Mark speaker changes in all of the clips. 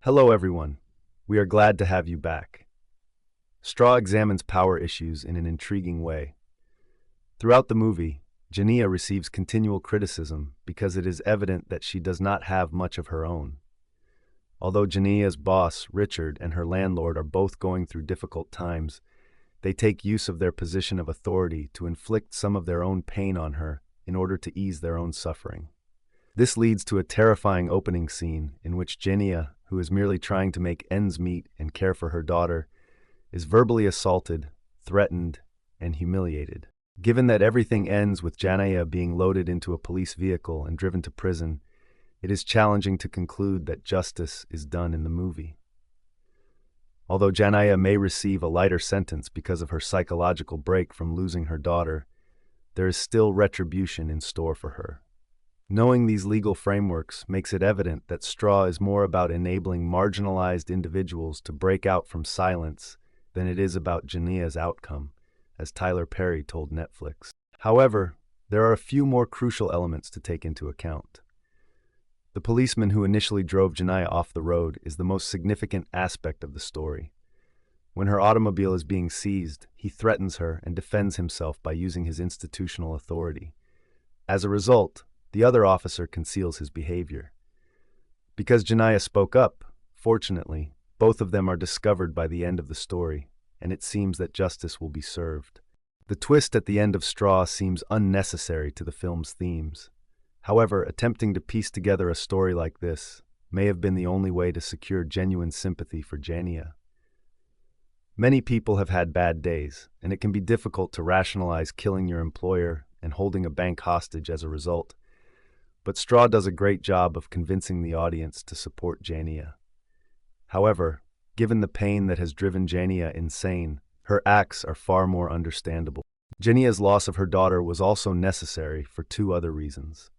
Speaker 1: Hello everyone. We are glad to have you back. Straw examines power issues in an intriguing way. Throughout the movie, Janiyah receives continual criticism because it is evident that she does not have much of her own. Although Janiyah's boss, Richard, and her landlord are both going through difficult times, they take use of their position of authority to inflict some of their own pain on her in order to ease their own suffering. This leads to a terrifying opening scene in which Janiyah, who is merely trying to make ends meet and care for her daughter, is verbally assaulted, threatened, and humiliated. Given that everything ends with Janiyah being loaded into a police vehicle and driven to prison, it is challenging to conclude that justice is done in the movie. Although Janiyah may receive a lighter sentence because of her psychological break from losing her daughter, there is still retribution in store for her. Knowing these legal frameworks makes it evident that Straw is more about enabling marginalized individuals to break out from silence than it is about Janiyah's outcome, as Tyler Perry told Netflix. However, there are a few more crucial elements to take into account. The policeman who initially drove Janiyah off the road is the most significant aspect of the story. When her automobile is being seized, he threatens her and defends himself by using his institutional authority. As a result, the other officer conceals his behavior. Because Janiyah spoke up, fortunately, both of them are discovered by the end of the story, and it seems that justice will be served. The twist at the end of Straw seems unnecessary to the film's themes. However, attempting to piece together a story like this may have been the only way to secure genuine sympathy for Janiyah. Many people have had bad days, and it can be difficult to rationalize killing your employer and holding a bank hostage as a result. But Straw does a great job of convincing the audience to support Janiyah. However, given the pain that has driven Janiyah insane, her acts are far more understandable. Janiyah's loss of her daughter was also necessary for two other reasons.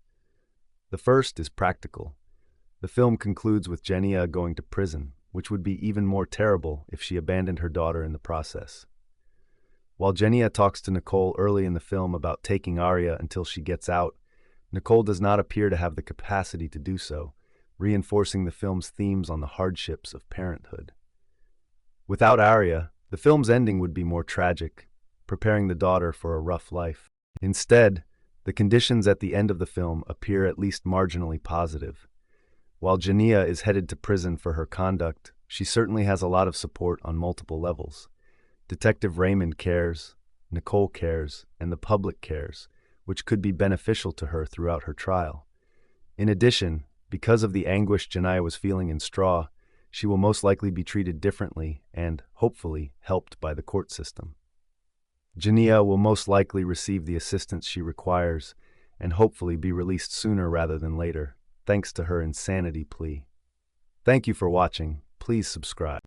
Speaker 1: The first is practical. The film concludes with Janiyah going to prison, which would be even more terrible if she abandoned her daughter in the process. While Janiyah talks to Nicole early in the film about taking Arya until she gets out, Nicole does not appear to have the capacity to do so, reinforcing the film's themes on the hardships of parenthood. Without Arya, the film's ending would be more tragic, preparing the daughter for a rough life. Instead, the conditions at the end of the film appear at least marginally positive. While Janiyah is headed to prison for her conduct, she certainly has a lot of support on multiple levels. Detective Raymond cares, Nicole cares, and the public cares, which could be beneficial to her throughout her trial. In addition, because of the anguish Janiyah was feeling in Straw, she will most likely be treated differently and, hopefully, helped by the court system. Janiyah will most likely receive the assistance she requires and hopefully be released sooner rather than later, thanks to her insanity plea. Thank you for watching. Please subscribe.